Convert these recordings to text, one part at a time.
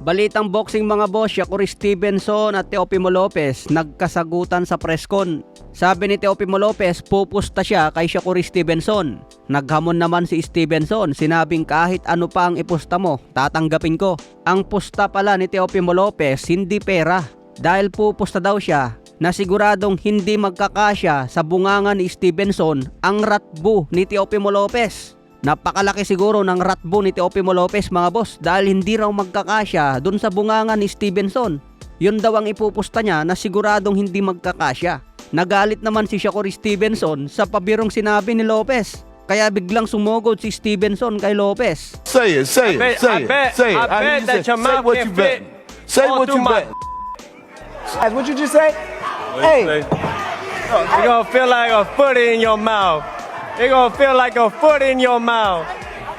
Balitang boxing mga boss, Shakur Stevenson at Teofimo Lopez nagkasagutan sa presscon. Sabi ni Teofimo Lopez, pupusta siya kay Shakur Stevenson. Naghamon naman si Stevenson, sinabing kahit ano pa ang ipusta mo, tatanggapin ko. Ang pusta pala ni Teofimo Lopez, hindi pera. Dahil pupusta daw siya na siguradong hindi magkakasya sa bunganga ni Stevenson ang ratbo ni Teofimo Lopez. Napakalaki siguro ng ratbo ni Teofimo Lopez mga boss dahil hindi raw magkakasya dun sa bunganga ni Stevenson. Yun daw ang ipupusta niya na siguradong hindi magkakasya. Nagalit naman si Shakur Stevenson sa pabirong sinabi ni Lopez. Kaya biglang sumugod si Stevenson kay Lopez. Say it, say it, say it, say it. I bet that your mouth can fit. Say what you bet. What you just say? Hey. You're gonna feel like a foot in your mouth. You're gonna feel like a foot in your mouth.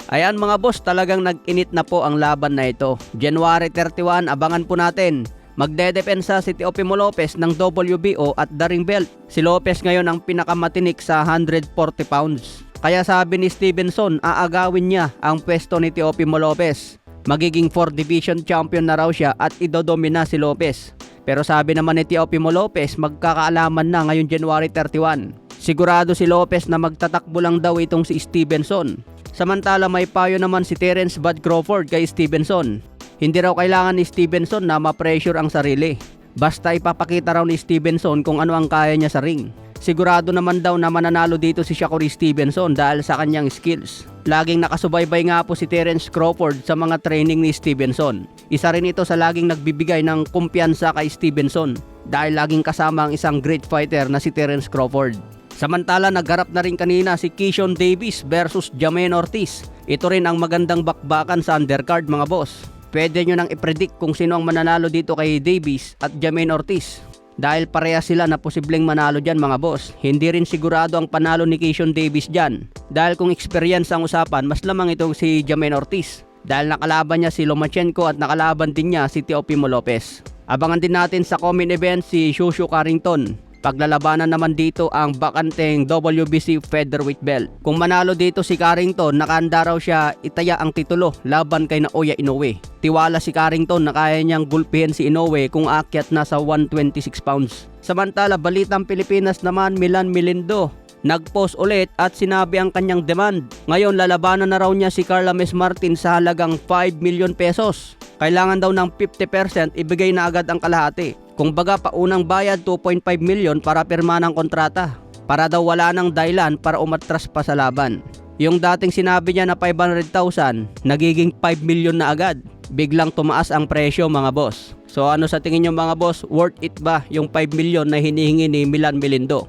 Ayan mga boss, talagang nag-init na po ang laban na ito. January 31, abangan po natin. Magdedepensa si Teofimo Lopez ng WBO at the ring belt. Si Lopez ngayon ang pinakamatinik sa 140 pounds. Kaya sabi ni Stevenson, aagawin niya ang pwesto ni Teofimo Lopez. Magiging 4 division champion na raw siya at idodomina si Lopez. Pero sabi naman ni Teofimo Lopez, magkakaalaman na ngayon January 31. Sigurado si Lopez na magtatakbo lang daw itong si Stevenson. Samantala may payo naman si Terence Bud Crawford kay Stevenson. Hindi raw kailangan ni Stevenson na ma-pressure ang sarili. Basta ipapakita raw ni Stevenson kung ano ang kaya niya sa ring. Sigurado naman daw na mananalo dito si Shakur Stevenson dahil sa kanyang skills. Laging nakasubaybay nga po si Terence Crawford sa mga training ni Stevenson. Isa rin ito sa laging nagbibigay ng kumpiyansa kay Stevenson dahil laging kasama ang isang great fighter na si Terence Crawford. Samantala nagharap na rin kanina si Keyshawn Davis versus Jamaine Ortiz. Ito rin ang magandang bakbakan sa undercard mga boss. Pwede nyo nang i-predict kung sino ang mananalo dito kay Davis at Jamaine Ortiz. Dahil pareha sila na posibleng manalo dyan mga boss. Hindi rin sigurado ang panalo ni Keyshawn Davis dyan. Dahil kung experience ang usapan, mas lamang itong si Jamaine Ortiz. Dahil nakalaban niya si Lomachenko at nakalaban din niya si Teofimo Lopez. Abangan din natin sa common event si Shushu Carrington. Paglalabanan naman dito ang bakanteng WBC featherweight belt. Kung manalo dito si Carrington, nakahanda raw siya itaya ang titulo laban kay Naoya Inoue. Tiwala si Carrington na kaya niyang gulpihin si Inoue kung aakyat na sa 126 pounds. Samantala, balitang Pilipinas naman, Milan Melindo nagpost ulit at sinabi ang kanyang demand. Ngayon lalabanan na raw niya si Carla Mes Martin sa halagang 5 million pesos. Kailangan daw ng 50%, ibigay na agad ang kalahati. Kung baga paunang bayad 2.5 million para pirma ng kontrata. Para daw wala nang dahilan para umatras pa sa laban. Yung dating sinabi niya na 500,000, nagiging 5 million na agad. Biglang tumaas ang presyo mga boss. So ano sa tingin niyo mga boss, worth it ba yung 5 million na hinihingi ni Milan Melindo?